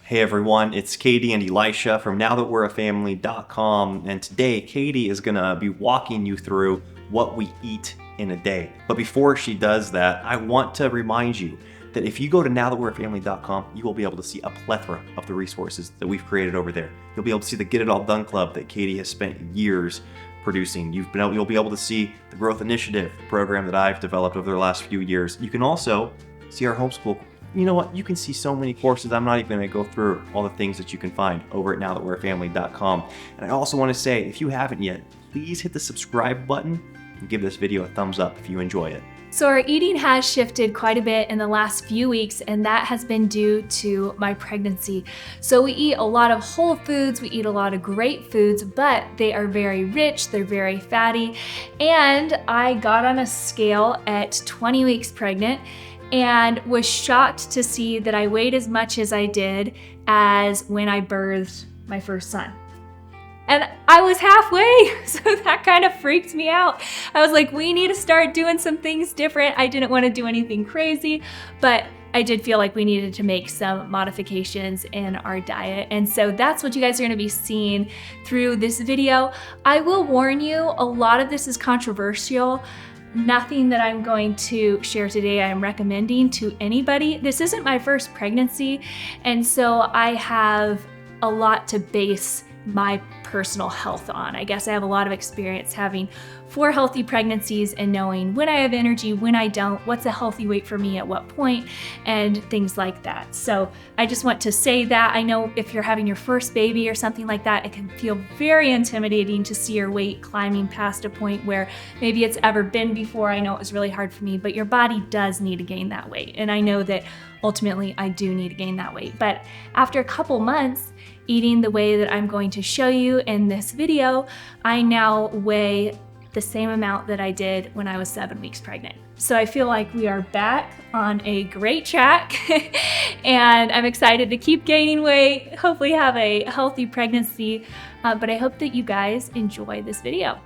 Hey everyone, it's Katie and Elisha from NowThatWe'reAFamily.com, and today Katie is gonna be walking you through what we eat in a day. But before she does that, I want to remind you that if you go to NowThatWe'reAFamily.com, you will be able to see a plethora of the resources that we've created over there. You'll be able to see the Get It All Done Club that Katie has spent years producing. You'll be able to see the Growth Initiative program that I've developed over the last few years. You can also see our homeschool. You know what? You can see so many courses. I'm not even going to go through all the things that you can find over at NowThatWe'reAFamily.com. And I also want to say, if you haven't yet, please hit the subscribe button and give this video a thumbs up if you enjoy it. So our eating has shifted quite a bit in the last few weeks, and that has been due to my pregnancy. So we eat a lot of whole foods, we eat a lot of great foods, but they are very rich, they're very fatty. And I got on a scale at 20 weeks pregnant and was shocked to see that I weighed as much as I did as when I birthed my first son. And I was halfway, so that kind of freaked me out. I was like, we need to start doing some things different. I didn't want to do anything crazy, but I did feel like we needed to make some modifications in our diet. And so that's what you guys are going to be seeing through this video. I will warn you, a lot of this is controversial. Nothing that I'm going to share today I'm recommending to anybody. This isn't my first pregnancy, and so I have a lot to base my personal health on. I guess I have a lot of experience having 4 healthy pregnancies and knowing when I have energy, when I don't, what's a healthy weight for me at what point, and things like that. So I just want to say that. I know if you're having your first baby or something like that, it can feel very intimidating to see your weight climbing past a point where maybe it's ever been before. I know it was really hard for me, but your body does need to gain that weight. And I know that ultimately I do need to gain that weight. But after a couple months, eating the way that I'm going to show you in this video, I now weigh the same amount that I did when I was 7 weeks pregnant. So I feel like we are back on a great track and I'm excited to keep gaining weight, hopefully have a healthy pregnancy, but I hope that you guys enjoy this video.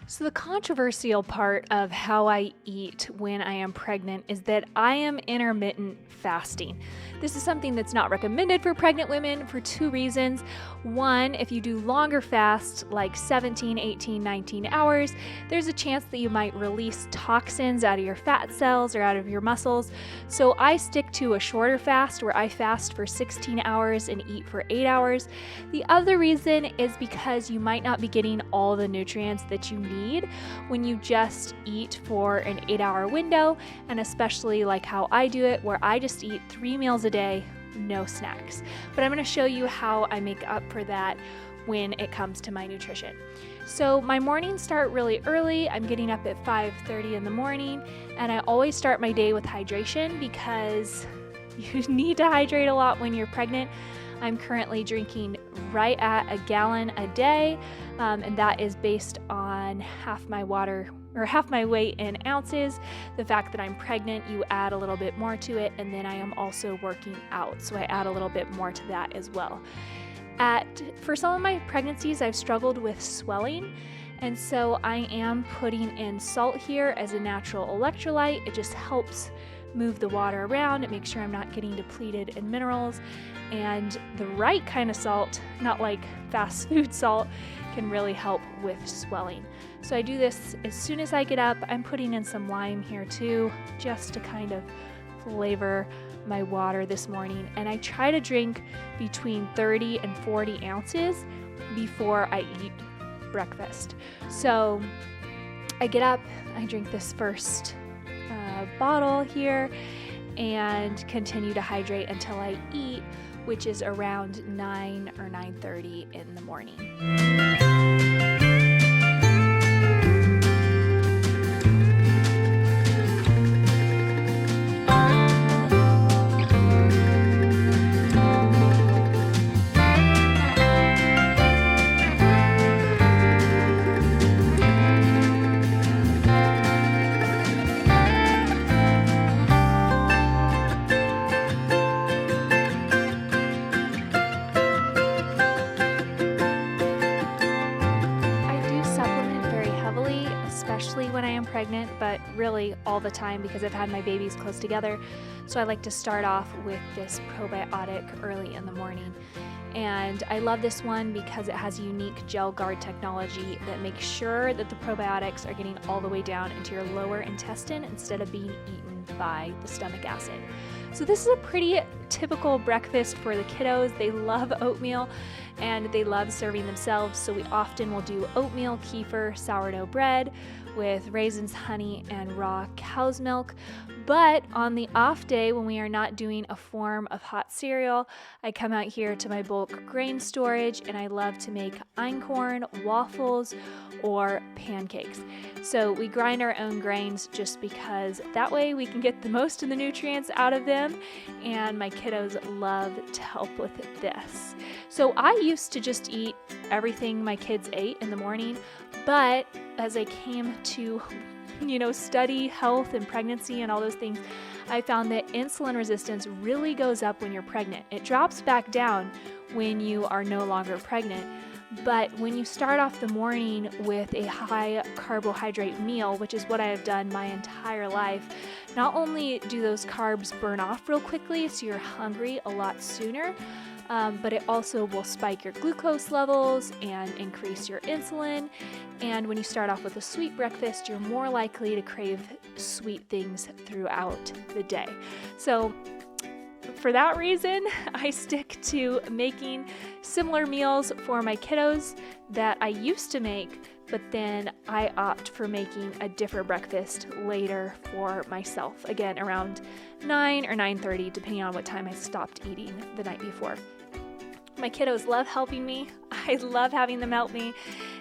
So the controversial part of how I eat when I am pregnant is that I am intermittent fasting. This is something that's not recommended for pregnant women for 2 reasons. One, if you do longer fasts, like 17, 18, 19 hours, there's a chance that you might release toxins out of your fat cells or out of your muscles. So I stick to a shorter fast where I fast for 16 hours and eat for 8 hours. The other reason is because you might not be getting all the nutrients that you need when you just eat for an 8-hour window, and especially like how I do it, where I just eat 3 meals a day, no snacks. But I'm going to show you how I make up for that when it comes to my nutrition. So my mornings start really early. I'm getting up at 5:30 in the morning, and I always start my day with hydration because you need to hydrate a lot when you're pregnant. I'm currently drinking right at 1 gallon a day, and that is based on half my weight in ounces. The fact that I'm pregnant, you add a little bit more to it, and then I am also working out, so I add a little bit more to that as well. For some of my pregnancies, I've struggled with swelling, and so I am putting in salt here as a natural electrolyte. It just helps move the water around. It makes sure I'm not getting depleted in minerals, and the right kind of salt, not like fast food salt, can really help with swelling. So I do this as soon as I get up. I'm putting in some lime here too, just to kind of flavor my water this morning, and I try to drink between 30 and 40 ounces before I eat breakfast. So I get up, I drink this first bottle here, and continue to hydrate until I eat, which is around 9 or 9:30 in the morning. Especially when I am pregnant, but really all the time because I've had my babies close together. So I like to start off with this probiotic early in the morning. And I love this one because it has unique gel guard technology that makes sure that the probiotics are getting all the way down into your lower intestine instead of being eaten by the stomach acid. So this is a pretty typical breakfast for the kiddos. They love oatmeal and they love serving themselves. So we often will do oatmeal, kefir, sourdough bread with raisins, honey, and raw cow's milk. But on the off day, when we are not doing a form of hot cereal, I come out here to my bulk grain storage and I love to make einkorn, waffles, or pancakes. So we grind our own grains just because that way we can get the most of the nutrients out of them, and my kiddos love to help with this. So I used to just eat everything my kids ate in the morning, but as I came to study health and pregnancy and all those things, I found that insulin resistance really goes up when you're pregnant. It drops back down when you are no longer pregnant. But when you start off the morning with a high carbohydrate meal, which is what I have done my entire life, not only do those carbs burn off real quickly, so you're hungry a lot sooner, but it also will spike your glucose levels and increase your insulin. And when you start off with a sweet breakfast, you're more likely to crave sweet things throughout the day. So for that reason, I stick to making similar meals for my kiddos that I used to make, but then I opt for making a different breakfast later for myself, again around 9 or 9:30, depending on what time I stopped eating the night before. My kiddos love helping me. I love having them help me,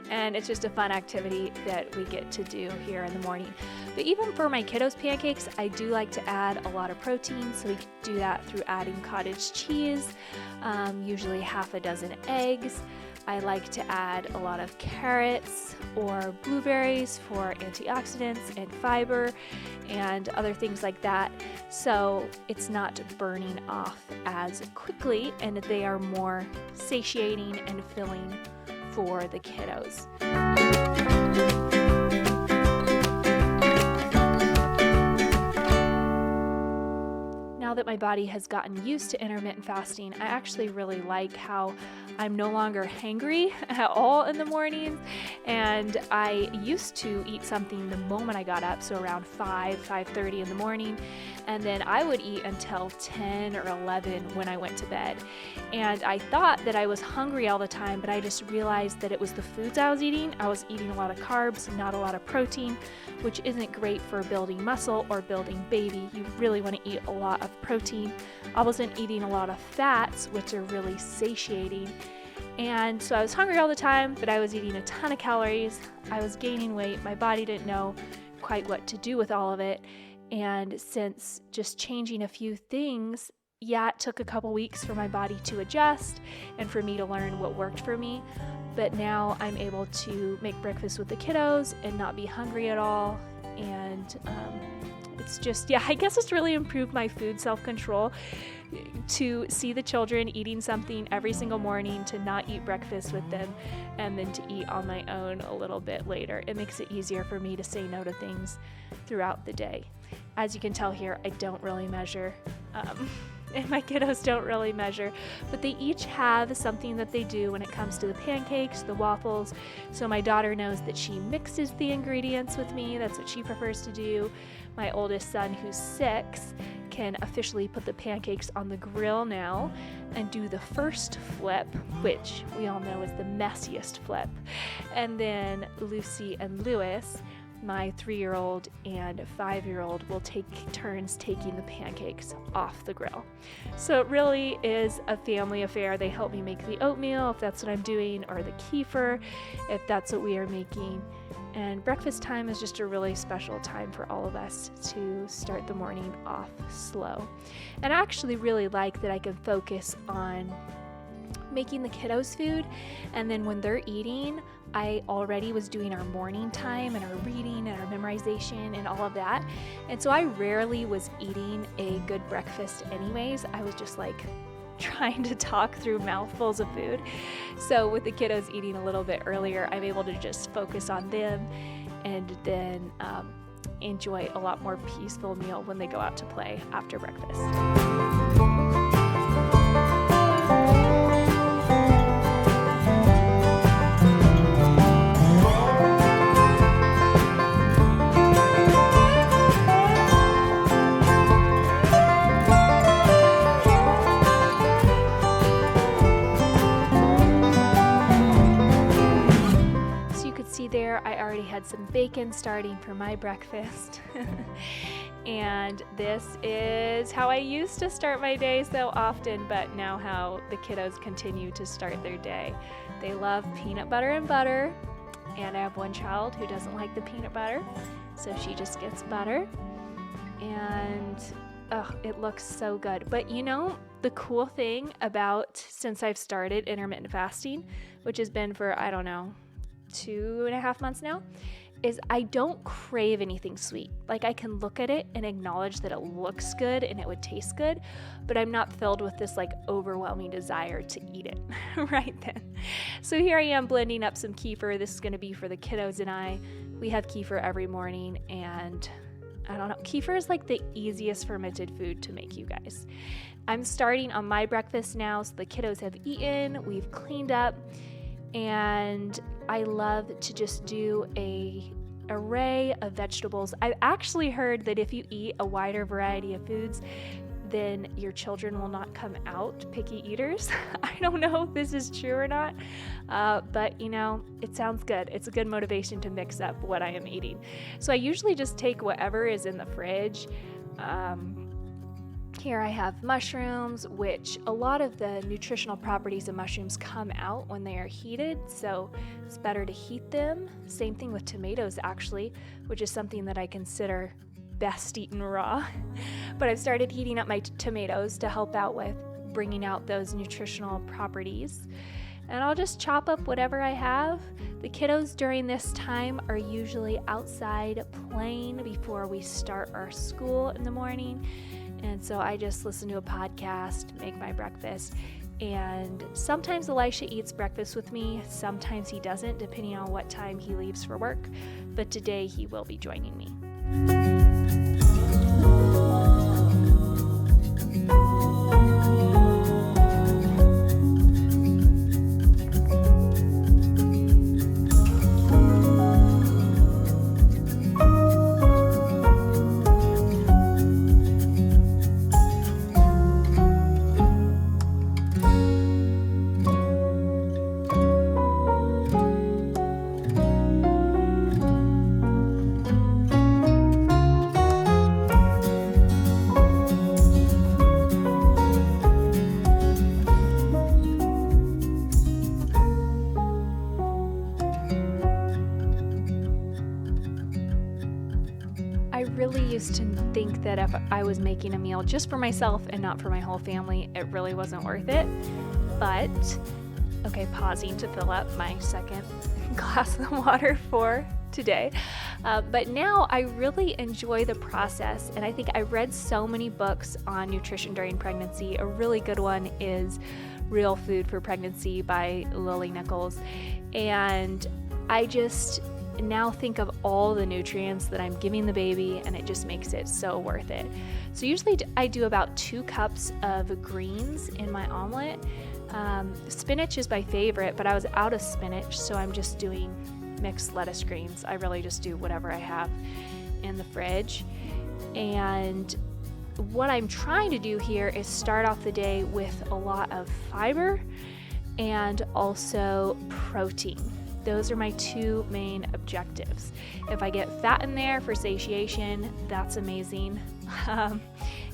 and it's just a fun activity that we get to do here in the morning. But even for my kiddos' pancakes, I do like to add a lot of protein, so we can do that through adding cottage cheese, usually half a dozen eggs. I like to add a lot of carrots or blueberries for antioxidants and fiber and other things like that. So it's not burning off as quickly and they are more satiating and filling for the kiddos. Now that my body has gotten used to intermittent fasting, I actually really like how I'm no longer hangry at all in the mornings, and I used to eat something the moment I got up, so around 5:30 in the morning, and then I would eat until 10 or 11 when I went to bed. And I thought that I was hungry all the time, but I just realized that it was the foods I was eating. I was eating a lot of carbs, not a lot of protein, which isn't great for building muscle or building baby. You really want to eat a lot of protein. I wasn't eating a lot of fats, which are really satiating. And so I was hungry all the time, but I was eating a ton of calories. I was gaining weight. My body didn't know quite what to do with all of it. And since just changing a few things, it took a couple weeks for my body to adjust and for me to learn what worked for me. But now I'm able to make breakfast with the kiddos and not be hungry at all. And it's just, I guess it's really improved my food self-control to see the children eating something every single morning, to not eat breakfast with them, and then to eat on my own a little bit later. It makes it easier for me to say no to things throughout the day. As you can tell here, I don't really measure, and my kiddos don't really measure, but they each have something that they do when it comes to the pancakes, the waffles. So my daughter knows that she mixes the ingredients with me. That's what she prefers to do. My oldest son, who's 6, can officially put the pancakes on the grill now and do the first flip, which we all know is the messiest flip. And then Lucy and Lewis, my 3-year-old and 5-year-old, will take turns taking the pancakes off the grill. So it really is a family affair. They help me make the oatmeal if that's what I'm doing, or the kefir if that's what we are making. And breakfast time is just a really special time for all of us to start the morning off slow. And I actually really like that I can focus on making the kiddos food, and then when they're eating, I already was doing our morning time and our reading and our memorization and all of that. And so I rarely was eating a good breakfast anyways. I was just like trying to talk through mouthfuls of food. So with the kiddos eating a little bit earlier, I'm able to just focus on them and then enjoy a lot more peaceful meal when they go out to play after breakfast. There, I already had some bacon starting for my breakfast. And this is how I used to start my day so often, but now how the kiddos continue to start their day. They love peanut butter and butter, and I have one child who doesn't like the peanut butter, so she just gets butter, and it looks so good. But you know, the cool thing about, since I've started intermittent fasting, which has been for, 2.5 months now, is I don't crave anything sweet. Like, I can look at it and acknowledge that it looks good and it would taste good, but I'm not filled with this like overwhelming desire to eat it right then. So here I am blending up some kefir. This is going to be for the kiddos and I. We have kefir every morning, and I don't know, kefir is like the easiest fermented food to make, you guys. I'm starting on my breakfast now, so the kiddos have eaten, we've cleaned up, and I love to just do a array of vegetables. I've actually heard that if you eat a wider variety of foods, then your children will not come out picky eaters. I don't know if this is true or not, but you know, it sounds good. It's a good motivation to mix up what I am eating. So I usually just take whatever is in the fridge. Here I have mushrooms, which a lot of the nutritional properties of mushrooms come out when they are heated, so it's better to heat them. Same thing with tomatoes, actually, which is something that I consider best eaten raw. But I've started heating up my tomatoes to help out with bringing out those nutritional properties. And I'll just chop up whatever I have. The kiddos during this time are usually outside playing before we start our school in the morning. And so I just listen to a podcast, make my breakfast, and sometimes Elisha eats breakfast with me, sometimes he doesn't, depending on what time he leaves for work, but today he will be joining me. Used to think that if I was making a meal just for myself and not for my whole family, it really wasn't worth it. But, okay, pausing to fill up my second glass of water for today. But now I really enjoy the process, and I think I read so many books on nutrition during pregnancy. A really good one is Real Food for Pregnancy by Lily Nichols. And I just now think of all the nutrients that I'm giving the baby, and it just makes it so worth it. So usually I do about 2 cups of greens in my omelet. Spinach is my favorite, but I was out of spinach, so I'm just doing mixed lettuce greens. I really just do whatever I have in the fridge. And what I'm trying to do here is start off the day with a lot of fiber and also protein. Those are my two main objectives. If I get fat in there for satiation, that's amazing.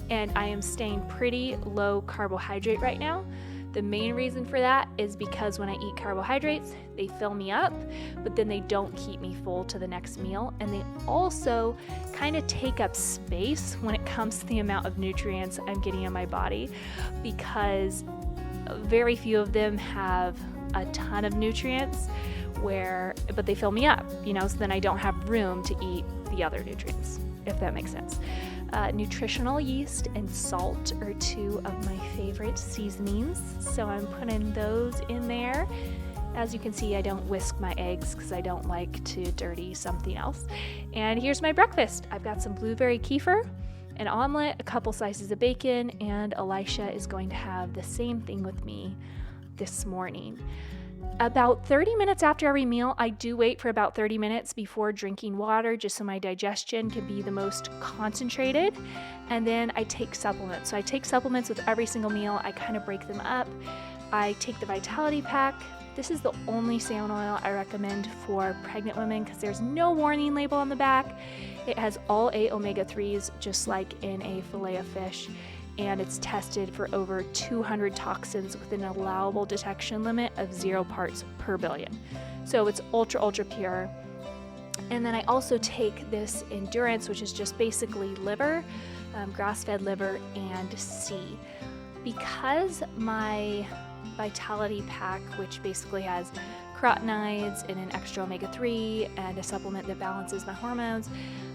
And I am staying pretty low carbohydrate right now. The main reason for that is because when I eat carbohydrates, they fill me up, but then they don't keep me full to the next meal. And they also kind of take up space when it comes to the amount of nutrients I'm getting in my body, because very few of them have a ton of nutrients but they fill me up, so then I don't have room to eat the other nutrients, if that makes sense. Nutritional yeast and salt are two of my favorite seasonings, so I'm putting those in there. As you can see, I don't whisk my eggs because I don't like to dirty something else. And here's my breakfast. I've got some blueberry kefir, an omelet, a couple slices of bacon, and Elisha is going to have the same thing with me this morning. About 30 minutes after every meal, I do wait for about 30 minutes before drinking water, just so my digestion can be the most concentrated. And then I take supplements. So I take supplements with every single meal. I kind of break them up. I take the Vitality Pack. This is the only salmon oil I recommend for pregnant women because there's no warning label on the back. It has all 8 omega-3s, just like in a fillet of fish. And it's tested for over 200 toxins with an allowable detection limit of 0 parts per billion. So it's ultra, ultra pure. And then I also take this Endurance, which is just basically liver, grass-fed liver, and C. Because my Vitality Pack, which basically has carotenoids and an extra omega-3 and a supplement that balances my hormones,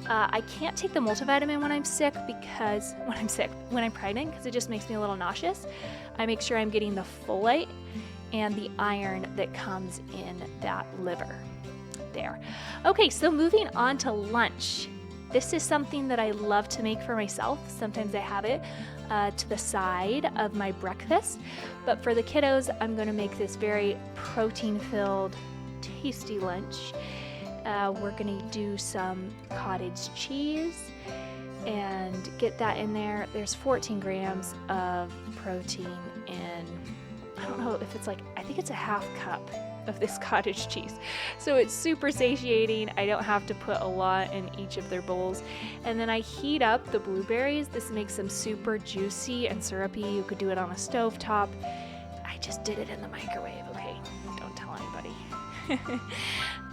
I can't take the multivitamin when I'm pregnant, because it just makes me a little nauseous. I make sure I'm getting the folate and the iron that comes in that liver there. Okay, so moving on to lunch. This is something that I love to make for myself. Sometimes I have it to the side of my breakfast, but for the kiddos, I'm going to make this very protein-filled, tasty lunch. We're going to do some cottage cheese and get that in there. There's 14 grams of protein in, I don't know if it's I think it's a half cup of this cottage cheese. So it's super satiating. I don't have to put a lot in each of their bowls. And then I heat up the blueberries. This makes them super juicy and syrupy. You could do it on a stovetop. I just did it in the microwave, okay? Don't tell anybody.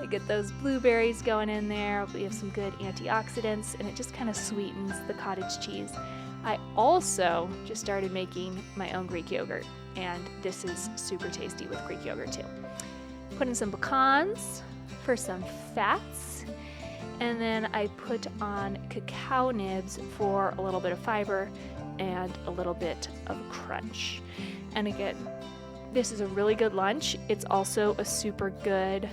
I get those blueberries going in there. We have some good antioxidants, and it just kind of sweetens the cottage cheese. I also just started making my own Greek yogurt, and this is super tasty with Greek yogurt too. Put in some pecans for some fats, and then I put on cacao nibs for a little bit of fiber and a little bit of crunch. And again, this is a really good lunch. It's also a super good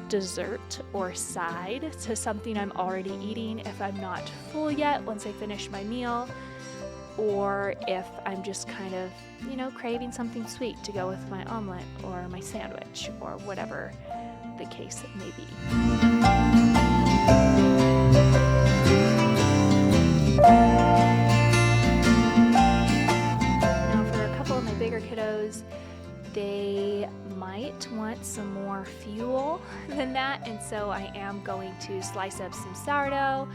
dessert or side to something I'm already eating if I'm not full yet once I finish my meal, or if I'm just kind of, craving something sweet to go with my omelet or my sandwich or whatever the case may be. Now for a couple of my bigger kiddos, they might want some more fuel than that, and so I am going to slice up some sourdough,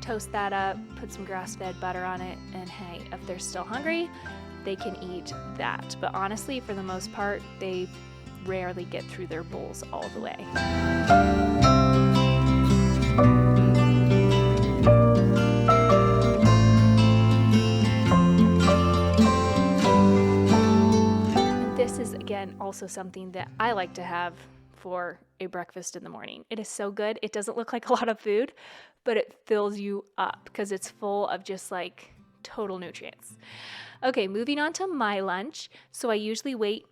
toast that up, put some grass-fed butter on it, and hey, if they're still hungry, they can eat that. But honestly, for the most part, they rarely get through their bowls all the way. And this is, again, also something that I like to have for a breakfast in the morning. It is so good. It doesn't look like a lot of food, but it fills you up because it's full of just total nutrients. Okay, moving on to my lunch. So I usually wait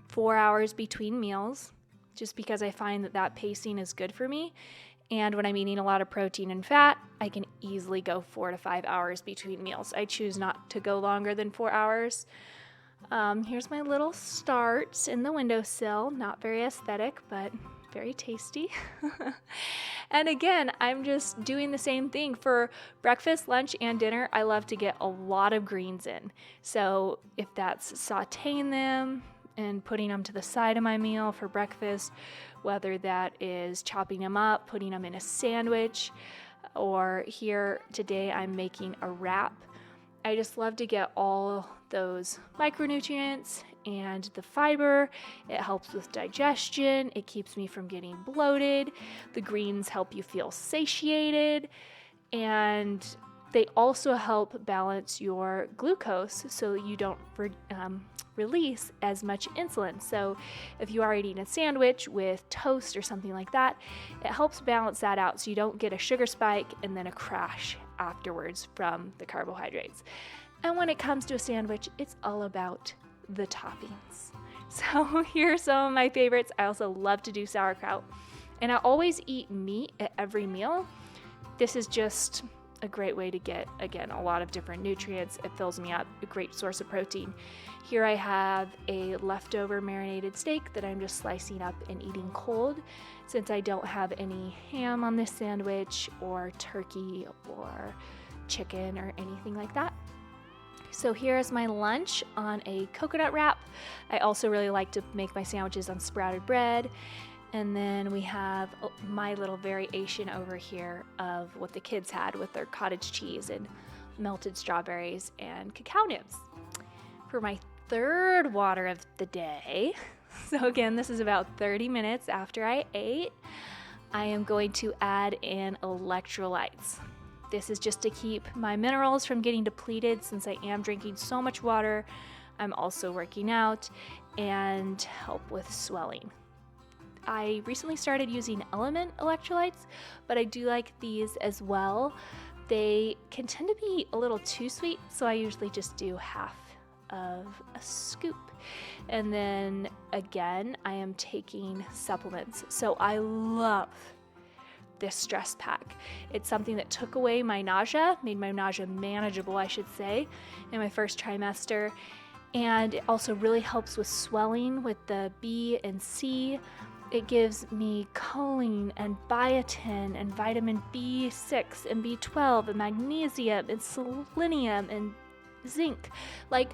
4 hours between meals just because I find that pacing is good for me. And when I'm eating a lot of protein and fat, I can easily go 4 to 5 hours between meals. I choose not to go longer than 4 hours. Here's my little start in the windowsill. Not very aesthetic, but very tasty. And again, I'm just doing the same thing for breakfast, lunch, and dinner. I love to get a lot of greens in. So if that's sauteing them and putting them to the side of my meal for breakfast, whether that is chopping them up, putting them in a sandwich, or here today I'm making a wrap. I just love to get all those micronutrients and the fiber. It helps with digestion. It keeps me from getting bloated. The greens help you feel satiated. And they also help balance your glucose so you don't release as much insulin. So if you are eating a sandwich with toast or something like that, it helps balance that out so you don't get a sugar spike and then a crash afterwards from the carbohydrates. And when it comes to a sandwich, it's all about the toppings. So here are some of my favorites. I also love to do sauerkraut, and I always eat meat at every meal. This is just a great way to get, again, a lot of different nutrients. It fills me up, a great source of protein. Here I have a leftover marinated steak that I'm just slicing up and eating cold, since I don't have any ham on this sandwich or turkey or chicken or anything like that. So here's my lunch on a coconut wrap. I also really like to make my sandwiches on sprouted bread. And then we have my little variation over here of what the kids had with their cottage cheese and melted strawberries and cacao nibs. For my third water of the day, so again, this is about 30 minutes after I ate, I am going to add in electrolytes. This is just to keep my minerals from getting depleted since I am drinking so much water. I'm also working out and help with swelling. I recently started using Element electrolytes, but I do like these as well. They can tend to be a little too sweet, so I usually just do half of a scoop. And then again, I am taking supplements. So I love this stress pack. It's something that took away my nausea, made my nausea manageable, I should say, in my first trimester. And it also really helps with swelling with the B and C. It gives me choline and biotin and vitamin B6 and B12 and magnesium and selenium and zinc. Like,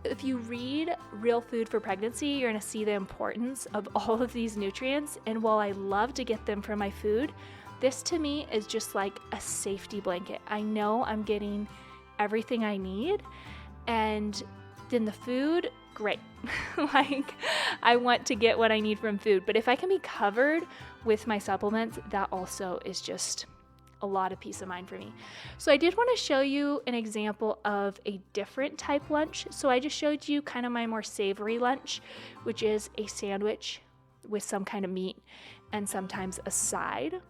if you read Real Food for Pregnancy, you're going to see the importance of all of these nutrients. And while I love to get them from my food, this to me is just like a safety blanket. I know I'm getting everything I need, and then the food, great. Like, I want to get what I need from food, but if I can be covered with my supplements, that also is just a lot of peace of mind for me. So I did want to show you an example of a different type lunch. So I just showed you kind of my more savory lunch, which is a sandwich with some kind of meat and sometimes a side.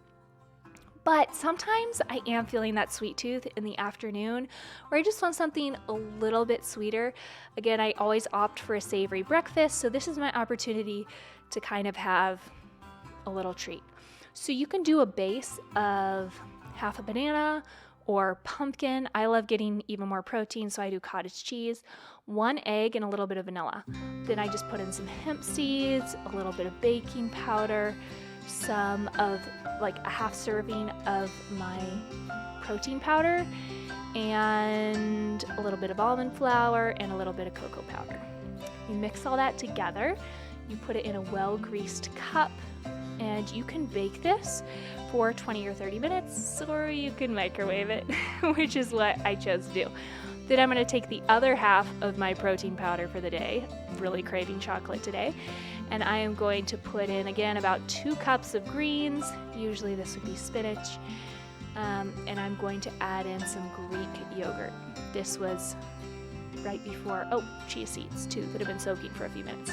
But sometimes I am feeling that sweet tooth in the afternoon, where I just want something a little bit sweeter. Again, I always opt for a savory breakfast, so this is my opportunity to kind of have a little treat. So you can do a base of half a banana or pumpkin. I love getting even more protein, so I do cottage cheese, 1 egg, and a little bit of vanilla. Then I just put in some hemp seeds, a little bit of baking powder, some of like a half serving of my protein powder, and a little bit of almond flour and a little bit of cocoa powder. You mix all that together, you put it in a well-greased cup, and you can bake this for 20 or 30 minutes, or you can microwave it, which is what I chose to do. Then I'm going to take the other half of my protein powder for the day, really craving chocolate today, and I am going to put in, again, about 2 cups of greens. Usually this would be spinach. And I'm going to add in some Greek yogurt. This was right before, chia seeds too, that have been soaking for a few minutes.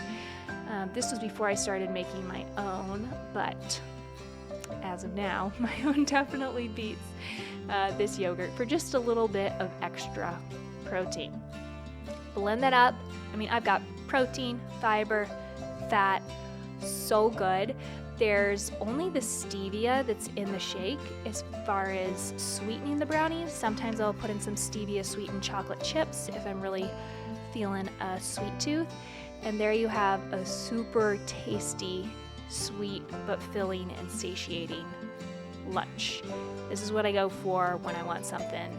This was before I started making my own, but as of now, my own definitely beats this yogurt for just a little bit of extra protein. Blend that up. I mean, I've got protein, fiber, fat, so good. There's only the stevia that's in the shake as far as sweetening the brownies. Sometimes I'll put in some stevia sweetened chocolate chips if I'm really feeling a sweet tooth. And there you have a super tasty sweet but filling and satiating lunch. This is what I go for when I want something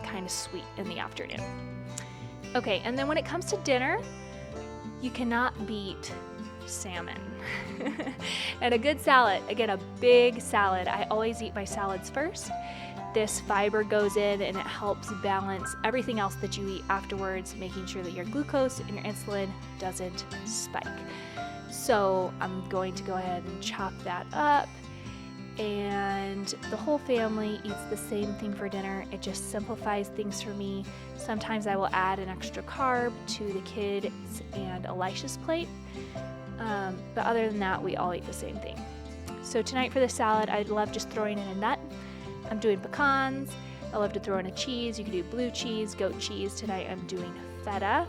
kind of sweet in the afternoon. Okay, and then when it comes to dinner, you cannot beat salmon. And a good salad, again, a big salad. I always eat my salads first. This fiber goes in and it helps balance everything else that you eat afterwards, making sure that your glucose and your insulin doesn't spike. So I'm going to go ahead and chop that up, and the whole family eats the same thing for dinner. It just simplifies things for me. Sometimes I will add an extra carb to the kids and Elisha's plate, but other than that, we all eat the same thing. So tonight for the salad, I'd love just throwing in a nut. I'm doing pecans. I love to throw in a cheese. You can do blue cheese, goat cheese. Tonight I'm doing feta.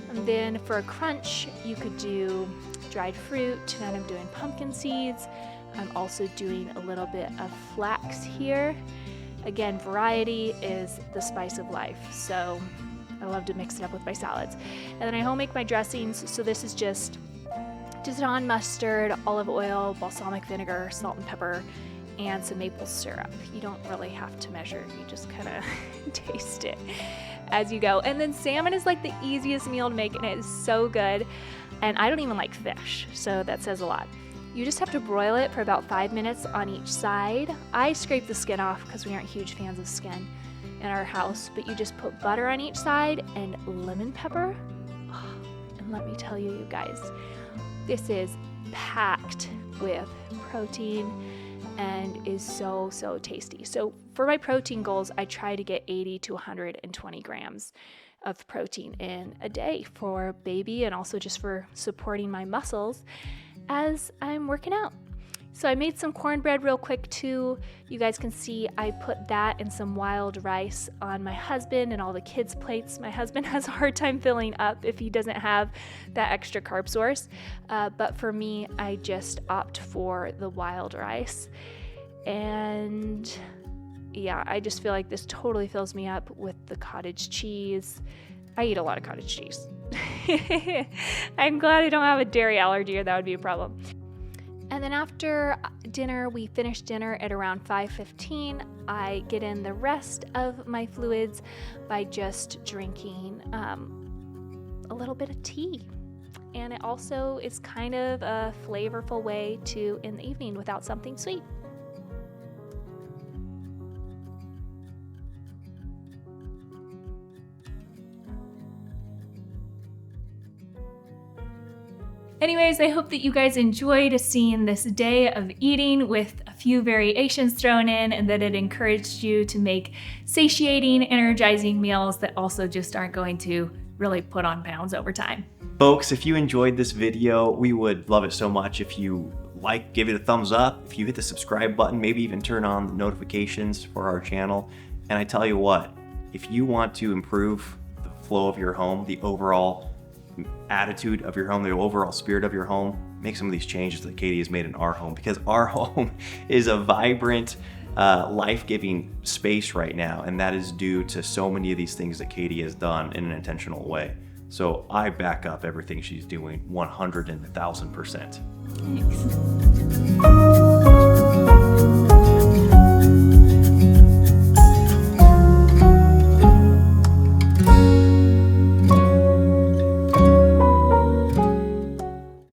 And then for a crunch, you could do dried fruit. Tonight I'm doing pumpkin seeds. I'm also doing a little bit of flax here. Again, variety is the spice of life, so I love to mix it up with my salads. And then I home make my dressings. So this is just Dijon mustard, olive oil, balsamic vinegar, salt and pepper, and some maple syrup. You don't really have to measure, you just kind of taste it as you go. And then salmon is like the easiest meal to make, and it is so good. And I don't even like fish, so that says a lot. You just have to broil it for about 5 minutes on each side. I scrape the skin off because we aren't huge fans of skin in our house, but you just put butter on each side and lemon pepper. Oh, and let me tell you, you guys, this is packed with protein and is so, so tasty. So for my protein goals, I try to get 80 to 120 grams of protein in a day for baby, and also just for supporting my muscles as I'm working out. So I made some cornbread real quick too. You guys can see I put that and some wild rice on my husband and all the kids' plates. My husband has a hard time filling up if he doesn't have that extra carb source. But for me, I just opt for the wild rice. And yeah, I just feel like this totally fills me up with the cottage cheese. I eat a lot of cottage cheese. I'm glad I don't have a dairy allergy, or that would be a problem. And then after dinner, we finish dinner at around 5:15. I get in the rest of my fluids by just drinking a little bit of tea. And it also is kind of a flavorful way to end the evening without something sweet. Anyways, I hope that you guys enjoyed seeing this day of eating with a few variations thrown in, and that it encouraged you to make satiating, energizing meals that also just aren't going to really put on pounds over time. Folks, if you enjoyed this video, we would love it so much if you give it a thumbs up, if you hit the subscribe button, maybe even turn on the notifications for our channel. And I tell you what, if you want to improve the flow of your home, the overall attitude of your home, the overall spirit of your home, make some of these changes that Katie has made in our home, because our home is a vibrant, life-giving space right now, and that is due to so many of these things that Katie has done in an intentional way. So I back up everything she's doing 100 and 1,000%. Thanks.